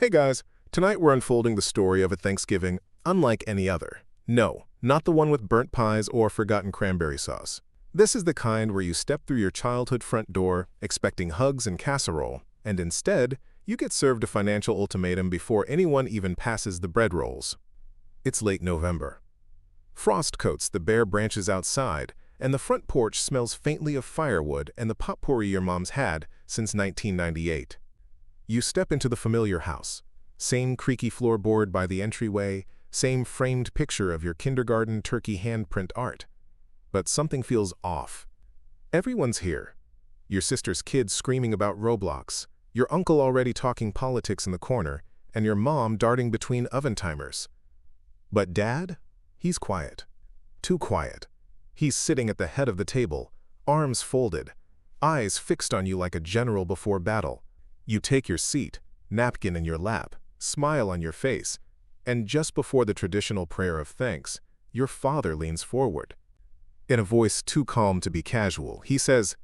Hey guys, tonight we're unfolding the story of a Thanksgiving unlike any other. No, not the one with burnt pies or forgotten cranberry sauce. This is the kind where you step through your childhood front door expecting hugs and casserole, and instead, you get served a financial ultimatum before anyone even passes the bread rolls. It's late November. Frost coats the bare branches outside, and the front porch smells faintly of firewood and the potpourri your mom's had since 1998. You step into the familiar house. Same creaky floorboard by the entryway, same framed picture of your kindergarten turkey handprint art. But something feels off. Everyone's here. Your sister's kids screaming about Roblox, your uncle already talking politics in the corner, and your mom darting between oven timers. But Dad? He's quiet. Too quiet. He's sitting at the head of the table, arms folded, eyes fixed on you like a general before battle. You take your seat, napkin in your lap, smile on your face, and just before the traditional prayer of thanks, your father leans forward. In a voice too calm to be casual, he says,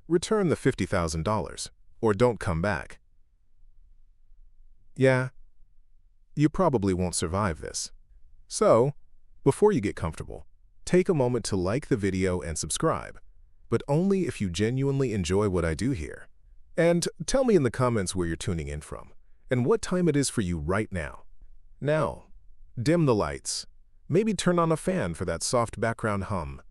"Return the $50,000, or don't come back." Yeah, you probably won't survive this. So, before you get comfortable, take a moment to like the video and subscribe, but only if you genuinely enjoy what I do here. And tell me in the comments where you're tuning in from, and what time it is for you right now. Now, dim the lights, maybe turn on a fan for that soft background hum,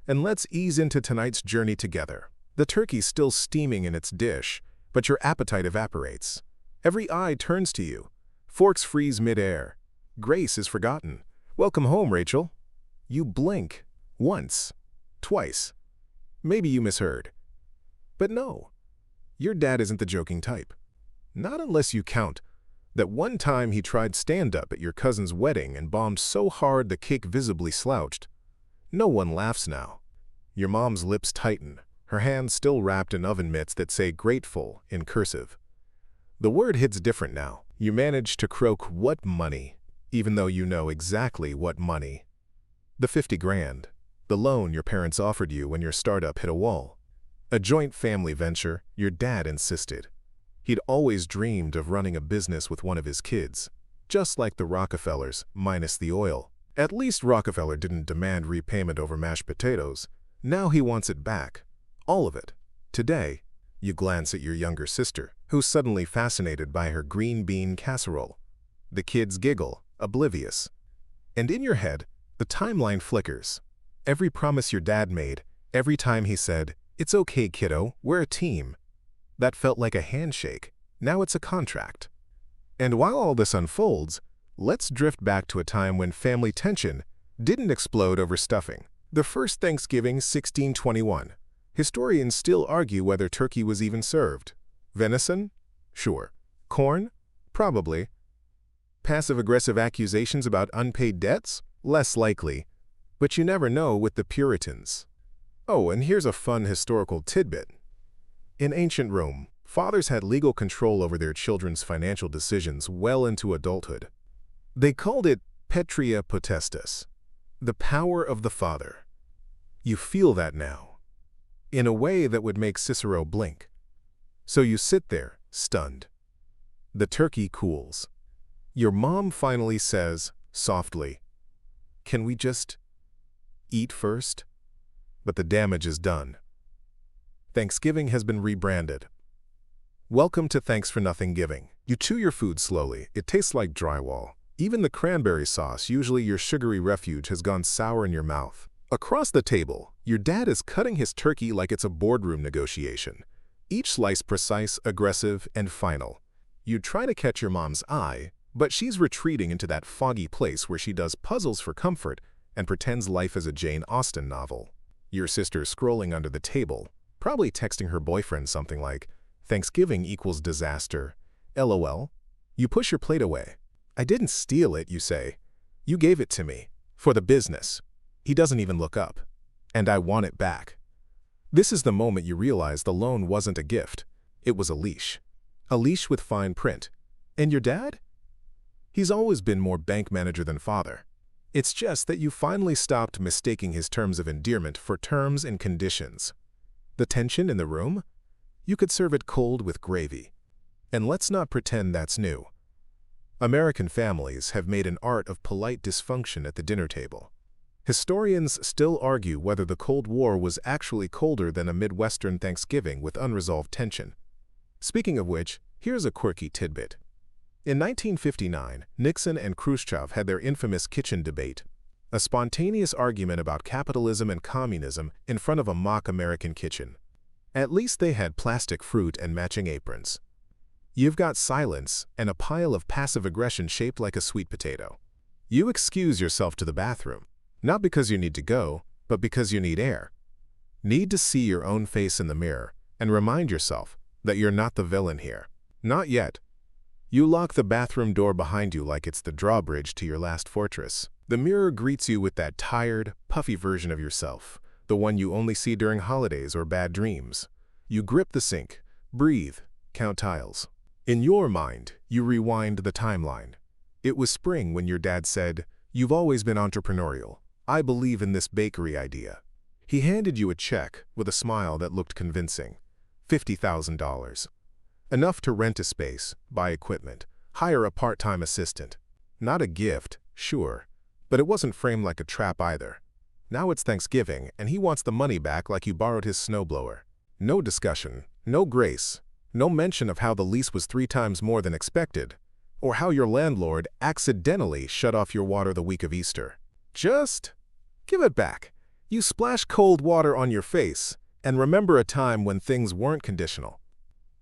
and let's ease into tonight's journey together. The turkey's still steaming in its dish, but your appetite evaporates. Every eye turns to you. Forks freeze mid-air. Grace is forgotten. Welcome home, Rachel. You blink. Once. Twice. Maybe you misheard. But no. Your dad isn't the joking type. Not unless you count that one time he tried stand-up at your cousin's wedding and bombed so hard the cake visibly slouched. No one laughs now. Your mom's lips tighten, her hands still wrapped in oven mitts that say grateful in cursive. The word hits different now. You manage to croak "what money," even though you know exactly what money. The 50 grand, the loan your parents offered you when your startup hit a wall. A joint family venture, your dad insisted. He'd always dreamed of running a business with one of his kids, just like the Rockefellers, minus the oil. At least Rockefeller didn't demand repayment over mashed potatoes. Now he wants it back. All of it. Today, you glance at your younger sister, who's suddenly fascinated by her green bean casserole. The kids giggle, oblivious. And in your head, the timeline flickers. Every promise your dad made, every time he said, "It's okay, kiddo, we're a team." That felt like a handshake. Now it's a contract. And while all this unfolds, let's drift back to a time when family tension didn't explode over stuffing. The first Thanksgiving, 1621. Historians still argue whether turkey was even served. Venison? Sure. Corn? Probably. Passive-aggressive accusations about unpaid debts? Less likely. But you never know with the Puritans. Oh, and here's a fun historical tidbit. In ancient Rome, fathers had legal control over their children's financial decisions well into adulthood. They called it patria potestas, the power of the father. You feel that now, in a way that would make Cicero blink. So you sit there, stunned. The turkey cools. Your mom finally says, softly, "Can we just eat first?" But the damage is done. Thanksgiving has been rebranded. Welcome to Thanks for Nothing Giving. You chew your food slowly. It tastes like drywall. Even the cranberry sauce, usually your sugary refuge, has gone sour in your mouth. Across the table, your dad is cutting his turkey like it's a boardroom negotiation. Each slice precise, aggressive, and final. You try to catch your mom's eye, but she's retreating into that foggy place where she does puzzles for comfort and pretends life is a Jane Austen novel. Your sister's scrolling under the table, probably texting her boyfriend something like, "Thanksgiving equals disaster. LOL. You push your plate away. "I didn't steal it," you say. "You gave it to me. For the business." He doesn't even look up. "And I want it back." This is the moment you realize the loan wasn't a gift. It was a leash. A leash with fine print. And your dad? He's always been more bank manager than father. It's just that you finally stopped mistaking his terms of endearment for terms and conditions. The tension in the room? You could serve it cold with gravy. And let's not pretend that's new. American families have made an art of polite dysfunction at the dinner table. Historians still argue whether the Cold War was actually colder than a Midwestern Thanksgiving with unresolved tension. Speaking of which, here's a quirky tidbit. In 1959, Nixon and Khrushchev had their infamous kitchen debate, a spontaneous argument about capitalism and communism in front of a mock American kitchen. At least they had plastic fruit and matching aprons. You've got silence and a pile of passive aggression shaped like a sweet potato. You excuse yourself to the bathroom, not because you need to go, but because you need air. Need to see your own face in the mirror and remind yourself that you're not the villain here. Not yet. You lock the bathroom door behind you like it's the drawbridge to your last fortress. The mirror greets you with that tired, puffy version of yourself, the one you only see during holidays or bad dreams. You grip the sink, breathe, count tiles. In your mind, you rewind the timeline. It was spring when your dad said, "You've always been entrepreneurial. I believe in this bakery idea." He handed you a check with a smile that looked convincing. $50,000. Enough to rent a space, buy equipment, hire a part-time assistant. Not a gift, sure, but it wasn't framed like a trap either. Now it's Thanksgiving, and he wants the money back like you borrowed his snowblower. No discussion, no grace, no mention of how the lease was 3 times more than expected, or how your landlord accidentally shut off your water the week of Easter. Just give it back. You splash cold water on your face, and remember a time when things weren't conditional.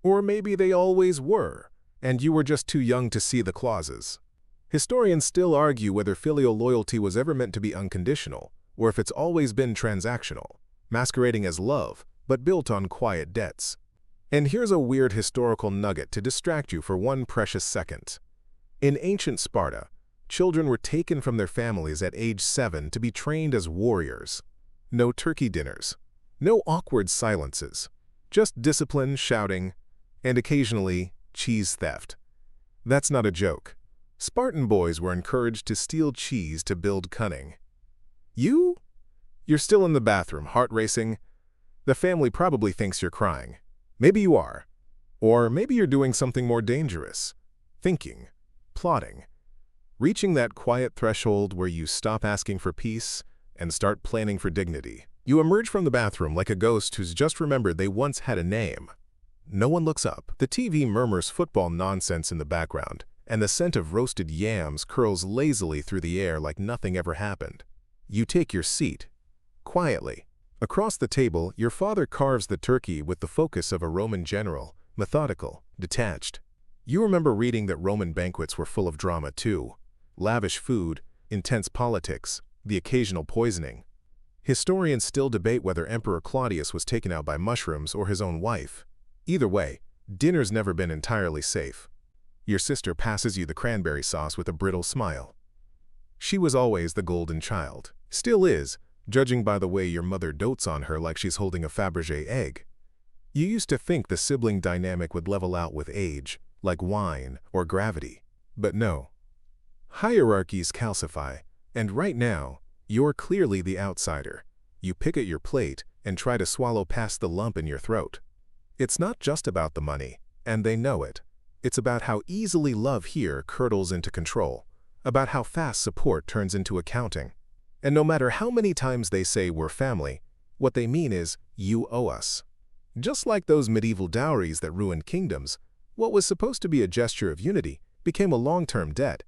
Or maybe they always were, and you were just too young to see the clauses. Historians still argue whether filial loyalty was ever meant to be unconditional, or if it's always been transactional, masquerading as love, but built on quiet debts. And here's a weird historical nugget to distract you for one precious second. In ancient Sparta, children were taken from their families at age 7 to be trained as warriors. No turkey dinners, no awkward silences, just discipline, shouting, and occasionally cheese theft. That's not a joke. Spartan boys were encouraged to steal cheese to build cunning. You're still in the bathroom, heart racing. The family probably thinks you're crying. Maybe you are. Or maybe you're doing something more dangerous. Thinking, plotting, reaching that quiet threshold where you stop asking for peace and start planning for dignity. You emerge from the bathroom like a ghost who's just remembered they once had a name. No one looks up. The TV murmurs football nonsense in the background, and the scent of roasted yams curls lazily through the air like nothing ever happened. You take your seat, quietly. Across the table, your father carves the turkey with the focus of a Roman general, methodical, detached. You remember reading that Roman banquets were full of drama too. Lavish food, intense politics, the occasional poisoning. Historians still debate whether Emperor Claudius was taken out by mushrooms or his own wife. Either way, dinner's never been entirely safe. Your sister passes you the cranberry sauce with a brittle smile. She was always the golden child. Still is, judging by the way your mother dotes on her like she's holding a Fabergé egg. You used to think the sibling dynamic would level out with age, like wine or gravity. But no. Hierarchies calcify, and right now, you're clearly the outsider. You pick at your plate and try to swallow past the lump in your throat. It's not just about the money, and they know it. It's about how easily love here curdles into control, about how fast support turns into accounting. And no matter how many times they say we're family, what they mean is, you owe us. Just like those medieval dowries that ruined kingdoms, what was supposed to be a gesture of unity became a long-term debt.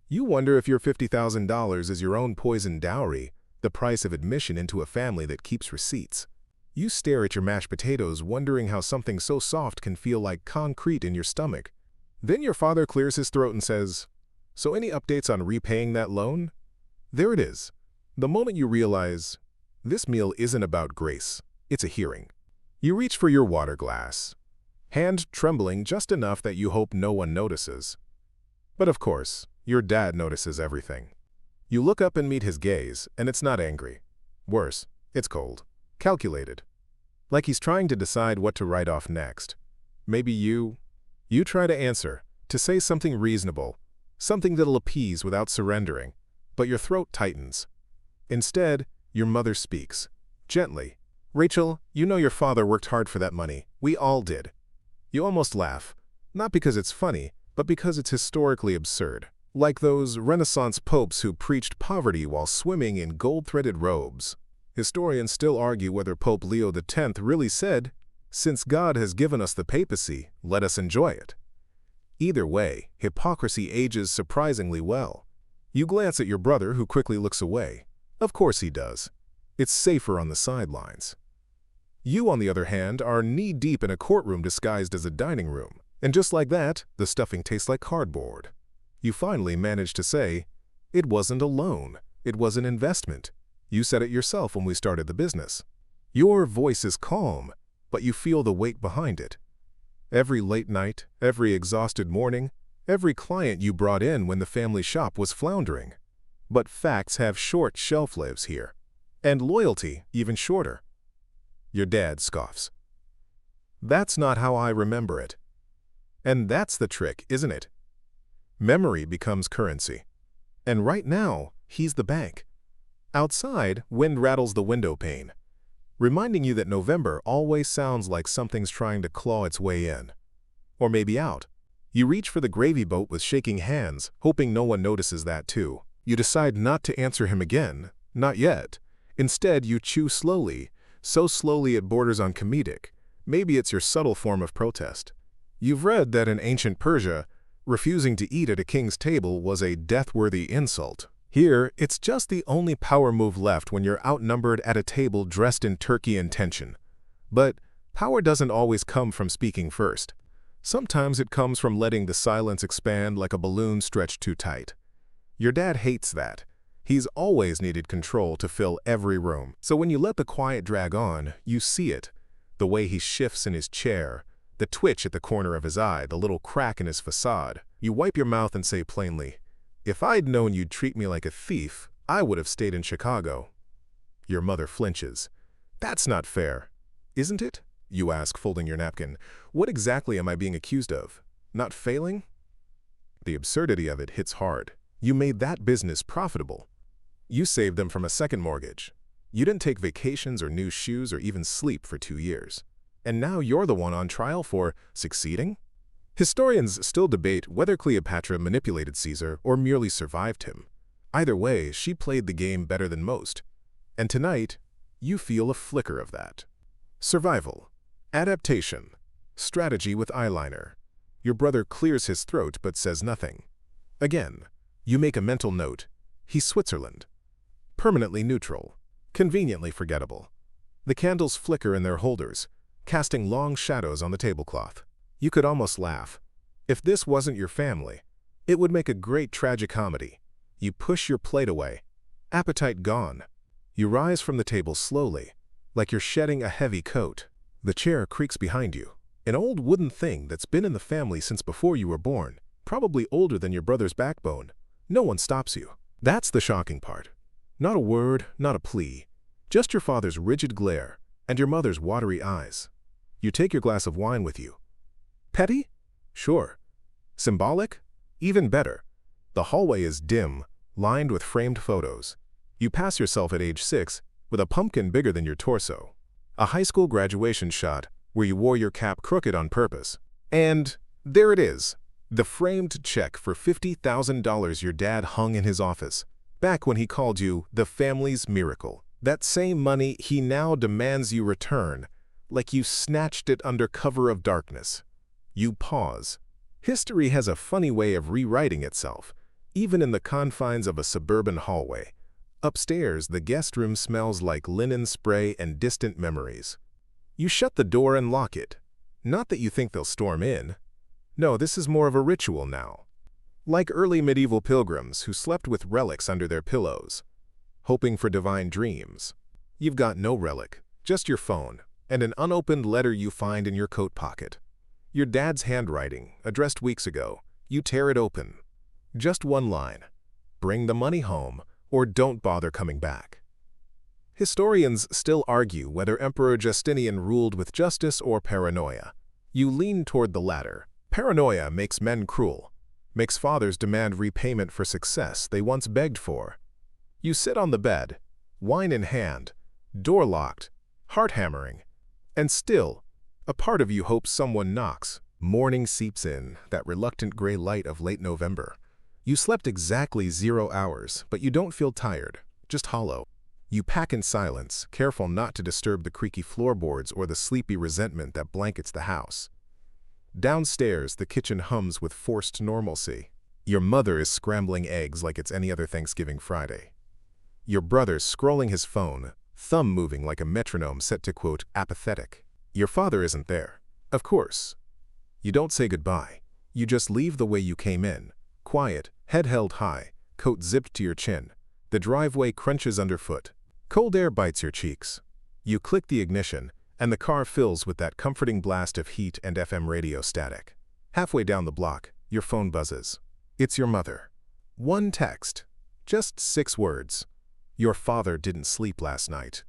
You wonder if your $50,000 is your own poisoned dowry, the price of admission into a family that keeps receipts. You stare at your mashed potatoes wondering how something so soft can feel like concrete in your stomach. Then your father clears his throat and says, "So any updates on repaying that loan?" There it is. The moment you realize, this meal isn't about grace, it's a hearing. You reach for your water glass, hand trembling just enough that you hope no one notices. But of course, your dad notices everything. You look up and meet his gaze, and it's not angry. Worse, it's cold. Calculated. Like he's trying to decide what to write off next. Maybe you try to answer, to say something reasonable, something that'll appease without surrendering, but your throat tightens. Instead, your mother speaks, gently. "Rachel, you know your father worked hard for that money. We all did." You almost laugh, not because it's funny, but because it's historically absurd, like those Renaissance popes who preached poverty while swimming in gold-threaded robes. Historians still argue whether Pope Leo X really said, "Since God has given us the papacy, let us enjoy it." Either way, hypocrisy ages surprisingly well. You glance at your brother, who quickly looks away. Of course he does. It's safer on the sidelines. You, on the other hand, are knee-deep in a courtroom disguised as a dining room. And just like that, the stuffing tastes like cardboard. You finally manage to say, "It wasn't a loan. It was an investment. You said it yourself when we started the business." Your voice is calm, but you feel the weight behind it. Every late night, every exhausted morning, every client you brought in when the family shop was floundering. But facts have short shelf lives here, and loyalty even shorter. Your dad scoffs. "That's not how I remember it." And that's the trick, isn't it? Memory becomes currency. And right now, he's the bank. Outside, wind rattles the window pane, reminding you that November always sounds like something's trying to claw its way in. Or maybe out. You reach for the gravy boat with shaking hands, hoping no one notices that too. You decide not to answer him again. Not yet. Instead, you chew slowly, so slowly it borders on comedic. Maybe it's your subtle form of protest. You've read that in ancient Persia, refusing to eat at a king's table was a death-worthy insult. Here, it's just the only power move left when you're outnumbered at a table dressed in turkey and tension. But power doesn't always come from speaking first. Sometimes it comes from letting the silence expand like a balloon stretched too tight. Your dad hates that. He's always needed control to fill every room. So when you let the quiet drag on, you see it. The way he shifts in his chair, the twitch at the corner of his eye, the little crack in his facade. You wipe your mouth and say plainly, "If I'd known you'd treat me like a thief, I would have stayed in Chicago." Your mother flinches. "That's not fair." "Isn't it?" you ask, folding your napkin. "What exactly am I being accused of? Not failing?" The absurdity of it hits hard. You made that business profitable. You saved them from a second mortgage. You didn't take vacations or new shoes or even sleep for 2 years. And now you're the one on trial for succeeding? Historians still debate whether Cleopatra manipulated Caesar or merely survived him. Either way, she played the game better than most. And tonight, you feel a flicker of that. Survival. Adaptation. Strategy with eyeliner. Your brother clears his throat but says nothing. Again, you make a mental note. He's Switzerland. Permanently neutral. Conveniently forgettable. The candles flicker in their holders, casting long shadows on the tablecloth. You could almost laugh. If this wasn't your family, it would make a great tragicomedy. You push your plate away. Appetite gone. You rise from the table slowly, like you're shedding a heavy coat. The chair creaks behind you. An old wooden thing that's been in the family since before you were born, probably older than your brother's backbone. No one stops you. That's the shocking part. Not a word, not a plea. Just your father's rigid glare and your mother's watery eyes. You take your glass of wine with you. Petty? Sure. Symbolic? Even better. The hallway is dim, lined with framed photos. You pass yourself at age 6 with a pumpkin bigger than your torso. A high school graduation shot where you wore your cap crooked on purpose. And there it is, the framed check for $50,000 your dad hung in his office, back when he called you the family's miracle. That same money he now demands you return, like you snatched it under cover of darkness. You pause. History has a funny way of rewriting itself, even in the confines of a suburban hallway. Upstairs, the guest room smells like linen spray and distant memories. You shut the door and lock it. Not that you think they'll storm in. No, this is more of a ritual now. Like early medieval pilgrims who slept with relics under their pillows, hoping for divine dreams. You've got no relic, just your phone, and an unopened letter you find in your coat pocket. Your dad's handwriting, addressed weeks ago. You tear it open. Just one line. Bring the money home, or don't bother coming back. Historians still argue whether Emperor Justinian ruled with justice or paranoia. You lean toward the latter. Paranoia makes men cruel, makes fathers demand repayment for success they once begged for. You sit on the bed, wine in hand, door locked, heart hammering, and still, a part of you hopes someone knocks. Morning seeps in, that reluctant gray light of late November. You slept exactly 0 hours, but you don't feel tired, just hollow. You pack in silence, careful not to disturb the creaky floorboards or the sleepy resentment that blankets the house. Downstairs, the kitchen hums with forced normalcy. Your mother is scrambling eggs like it's any other Thanksgiving Friday. Your brother's scrolling his phone, thumb moving like a metronome set to, quote, apathetic. Your father isn't there. Of course. You don't say goodbye. You just leave the way you came in, quiet, head held high, coat zipped to your chin. The driveway crunches underfoot. Cold air bites your cheeks. You click the ignition, and the car fills with that comforting blast of heat and FM radio static. Halfway down the block, your phone buzzes. It's your mother. One text. Just 6 words. Your father didn't sleep last night.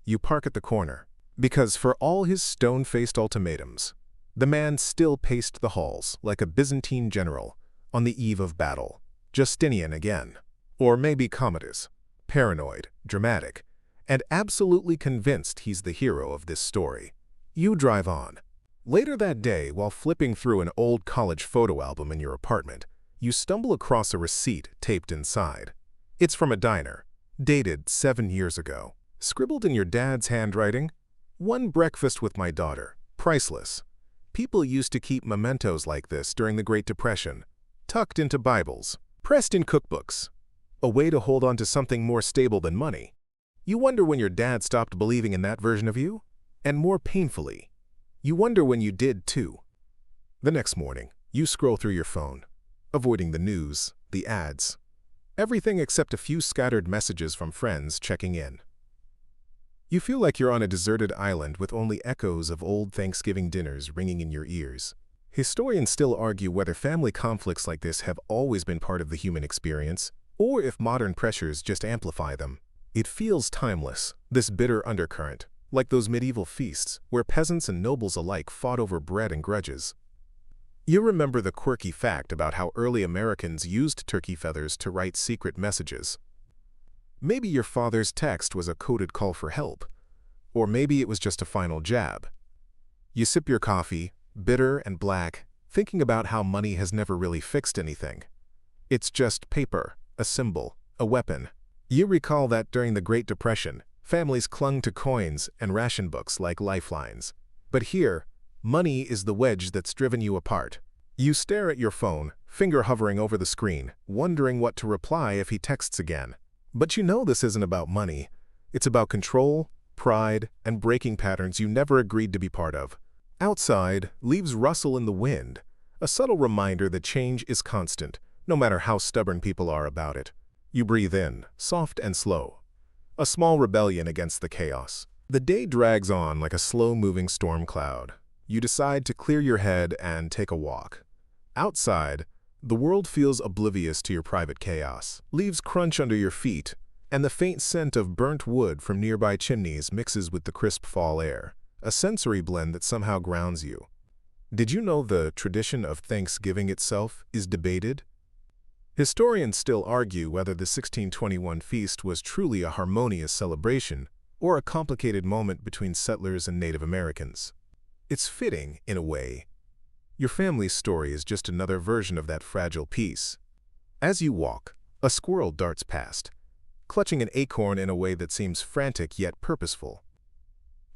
You park at the corner, because for all his stone-faced ultimatums, the man still paced the halls like a Byzantine general on the eve of battle. Justinian again. Or maybe Commodus. Paranoid, dramatic, and absolutely convinced he's the hero of this story. You drive on. Later that day, while flipping through an old college photo album in your apartment, you stumble across a receipt taped inside. It's from a diner, dated 7 years ago. Scribbled in your dad's handwriting, "One breakfast with my daughter. Priceless." People used to keep mementos like this during the Great Depression, tucked into Bibles, pressed in cookbooks. A way to hold on to something more stable than money. You wonder when your dad stopped believing in that version of you? And more painfully, you wonder when you did too. The next morning, you scroll through your phone, avoiding the news, the ads, everything except a few scattered messages from friends checking in. You feel like you're on a deserted island with only echoes of old Thanksgiving dinners ringing in your ears. Historians still argue whether family conflicts like this have always been part of the human experience, or if modern pressures just amplify them. It feels timeless, this bitter undercurrent, like those medieval feasts where peasants and nobles alike fought over bread and grudges. You remember the quirky fact about how early Americans used turkey feathers to write secret messages. Maybe your father's text was a coded call for help, or maybe it was just a final jab. You sip your coffee, bitter and black, thinking about how money has never really fixed anything. It's just paper, a symbol, a weapon. You recall that during the Great Depression, families clung to coins and ration books like lifelines. But here, money is the wedge that's driven you apart. You stare at your phone, finger hovering over the screen, wondering what to reply if he texts again. But you know this isn't about money. It's about control, pride, and breaking patterns you never agreed to be part of. Outside, leaves rustle in the wind, a subtle reminder that change is constant, no matter how stubborn people are about it. You breathe in, soft and slow. A small rebellion against the chaos. The day drags on like a slow-moving storm cloud. You decide to clear your head and take a walk. Outside, the world feels oblivious to your private chaos. Leaves crunch under your feet, and the faint scent of burnt wood from nearby chimneys mixes with the crisp fall air, a sensory blend that somehow grounds you. Did you know the tradition of Thanksgiving itself is debated? Historians still argue whether the 1621 feast was truly a harmonious celebration or a complicated moment between settlers and Native Americans. It's fitting, in a way. Your family's story is just another version of that fragile piece. As you walk, a squirrel darts past, clutching an acorn in a way that seems frantic yet purposeful.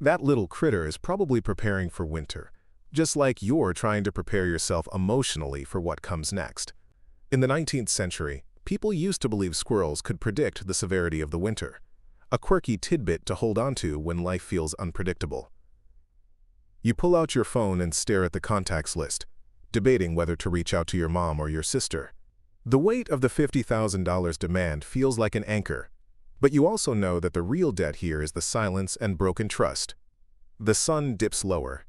That little critter is probably preparing for winter, just like you're trying to prepare yourself emotionally for what comes next. In the 19th century, people used to believe squirrels could predict the severity of the winter, a quirky tidbit to hold on to when life feels unpredictable. You pull out your phone and stare at the contacts list, debating whether to reach out to your mom or your sister. The weight of the $50,000 demand feels like an anchor, but you also know that the real debt here is the silence and broken trust. The sun dips lower,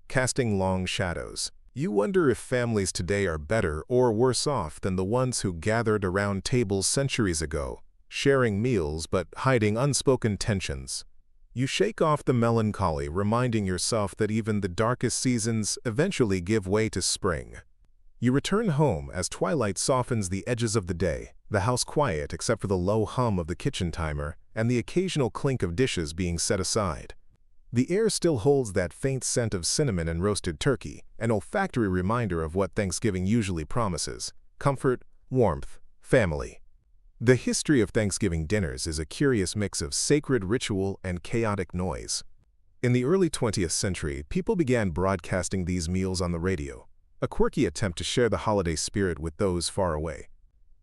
casting long shadows. You wonder if families today are better or worse off than the ones who gathered around tables centuries ago, sharing meals but hiding unspoken tensions. You shake off the melancholy, reminding yourself that even the darkest seasons eventually give way to spring. You return home as twilight softens the edges of the day, the house quiet except for the low hum of the kitchen timer and the occasional clink of dishes being set aside. The air still holds that faint scent of cinnamon and roasted turkey, an olfactory reminder of what Thanksgiving usually promises: comfort, warmth, family. The history of Thanksgiving dinners is a curious mix of sacred ritual and chaotic noise. In the early 20th century, people began broadcasting these meals on the radio, a quirky attempt to share the holiday spirit with those far away.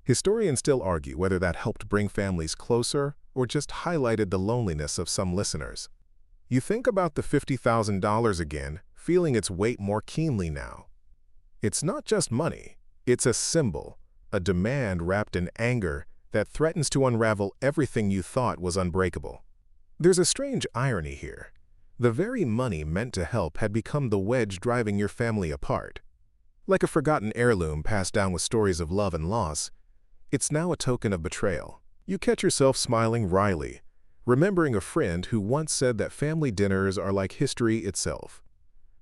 Historians still argue whether that helped bring families closer or just highlighted the loneliness of some listeners. You think about the $50,000 again, feeling its weight more keenly now. It's not just money, it's a symbol, a demand wrapped in anger that threatens to unravel everything you thought was unbreakable. There's a strange irony here. The very money meant to help had become the wedge driving your family apart. Like a forgotten heirloom passed down with stories of love and loss, it's now a token of betrayal. You catch yourself smiling wryly, remembering a friend who once said that family dinners are like history itself.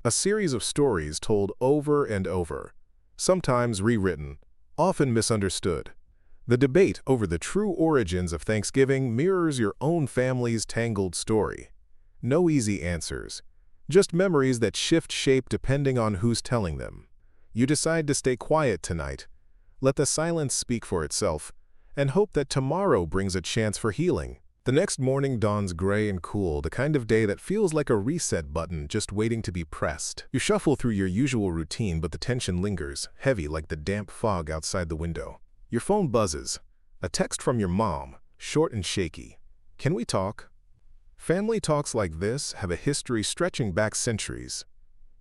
A series of stories told over and over, sometimes rewritten, often misunderstood. The debate over the true origins of Thanksgiving mirrors your own family's tangled story. No easy answers, just memories that shift shape depending on who's telling them. You decide to stay quiet tonight, let the silence speak for itself, and hope that tomorrow brings a chance for healing. The next morning dawns gray and cool, the kind of day that feels like a reset button just waiting to be pressed. You shuffle through your usual routine, but the tension lingers, heavy like the damp fog outside the window. Your phone buzzes. A text from your mom, short and shaky. "Can we talk?" Family talks like this have a history stretching back centuries.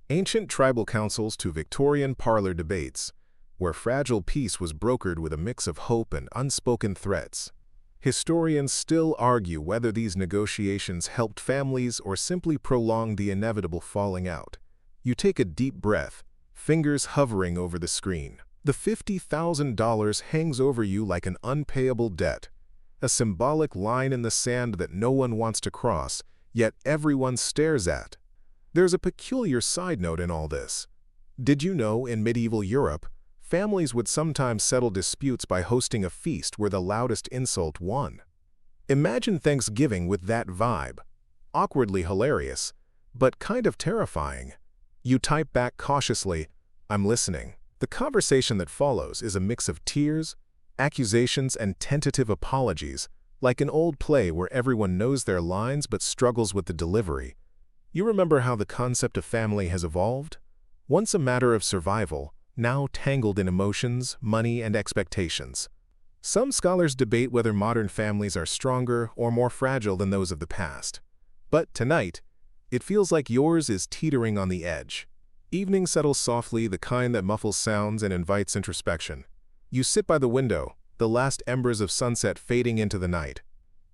Ancient tribal councils to Victorian parlor debates, where fragile peace was brokered with a mix of hope and unspoken threats. Historians still argue whether these negotiations helped families or simply prolonged the inevitable falling out. You take a deep breath, fingers hovering over the screen. The $50,000 hangs over you like an unpayable debt, a symbolic line in the sand that no one wants to cross, yet everyone stares at. There's a peculiar side note in all this. Did you know in medieval Europe, families would sometimes settle disputes by hosting a feast where the loudest insult won? Imagine Thanksgiving with that vibe. Awkwardly hilarious, but kind of terrifying. You type back cautiously, "I'm listening." The conversation that follows is a mix of tears, accusations, and tentative apologies, like an old play where everyone knows their lines but struggles with the delivery. You remember how the concept of family has evolved? Once a matter of survival, now tangled in emotions, money, and expectations. Some scholars debate whether modern families are stronger or more fragile than those of the past. But tonight, it feels like yours is teetering on the edge. Evening settles softly, the kind that muffles sounds and invites introspection. You sit by the window, the last embers of sunset fading into the night.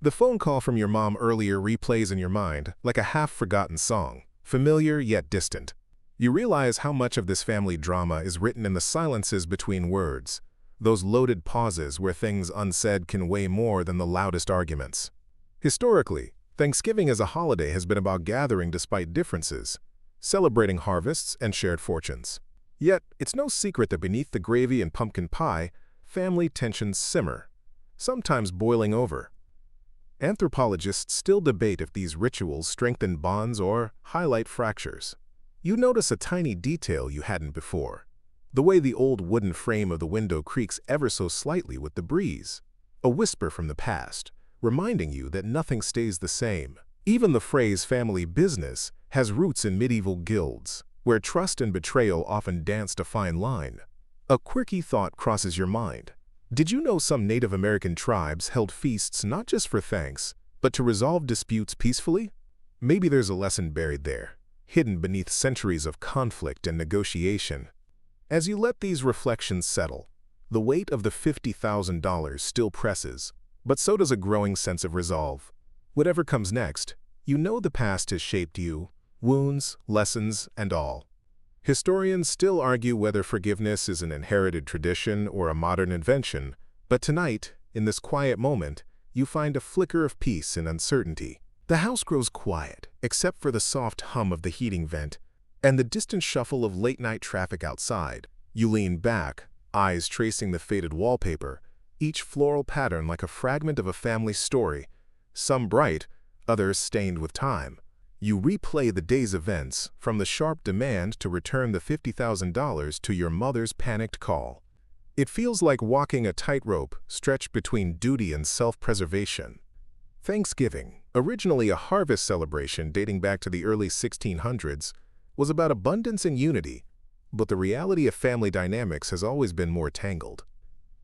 The phone call from your mom earlier replays in your mind, like a half-forgotten song, familiar yet distant. You realize how much of this family drama is written in the silences between words, those loaded pauses where things unsaid can weigh more than the loudest arguments. Historically, Thanksgiving as a holiday has been about gathering despite differences, celebrating harvests and shared fortunes. Yet, it's no secret that beneath the gravy and pumpkin pie, family tensions simmer, sometimes boiling over. Anthropologists still debate if these rituals strengthen bonds or highlight fractures. You notice a tiny detail you hadn't before, the way the old wooden frame of the window creaks ever so slightly with the breeze, a whisper from the past, reminding you that nothing stays the same. Even the phrase family business has roots in medieval guilds, where trust and betrayal often danced a fine line. A quirky thought crosses your mind. Did you know some Native American tribes held feasts not just for thanks, but to resolve disputes peacefully? Maybe there's a lesson buried there, hidden beneath centuries of conflict and negotiation. As you let these reflections settle, the weight of the $50,000 still presses, but so does a growing sense of resolve. Whatever comes next, you know the past has shaped you, wounds, lessons, and all. Historians still argue whether forgiveness is an inherited tradition or a modern invention, but tonight, in this quiet moment, you find a flicker of peace in uncertainty. The house grows quiet, except for the soft hum of the heating vent and the distant shuffle of late-night traffic outside. You lean back, eyes tracing the faded wallpaper, each floral pattern like a fragment of a family story, some bright, others stained with time. You replay the day's events, from the sharp demand to return the $50,000 to your mother's panicked call. It feels like walking a tightrope stretched between duty and self-preservation. Thanksgiving, originally a harvest celebration dating back to the early 1600s, was about abundance and unity, but the reality of family dynamics has always been more tangled.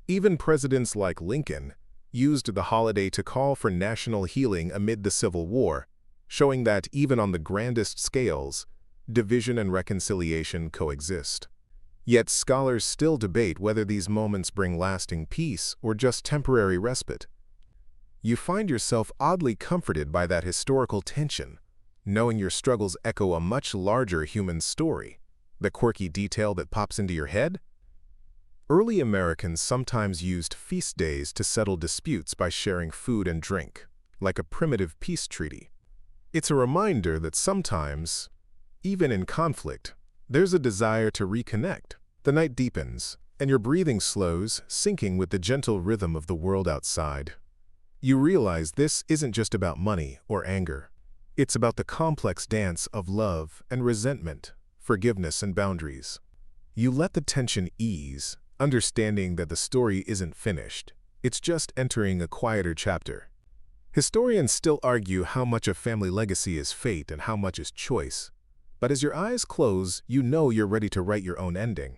Even presidents like Lincoln used the holiday to call for national healing amid the Civil War, showing that even on the grandest scales, division and reconciliation coexist. Yet scholars still debate whether these moments bring lasting peace or just temporary respite. You find yourself oddly comforted by that historical tension, knowing your struggles echo a much larger human story. The quirky detail that pops into your head? Early Americans sometimes used feast days to settle disputes by sharing food and drink, like a primitive peace treaty. It's a reminder that sometimes, even in conflict, there's a desire to reconnect. The night deepens, and your breathing slows, syncing with the gentle rhythm of the world outside. You realize this isn't just about money or anger. It's about the complex dance of love and resentment, forgiveness and boundaries. You let the tension ease, understanding that the story isn't finished. It's just entering a quieter chapter. Historians still argue how much of family legacy is fate and how much is choice. But as your eyes close, you know you're ready to write your own ending.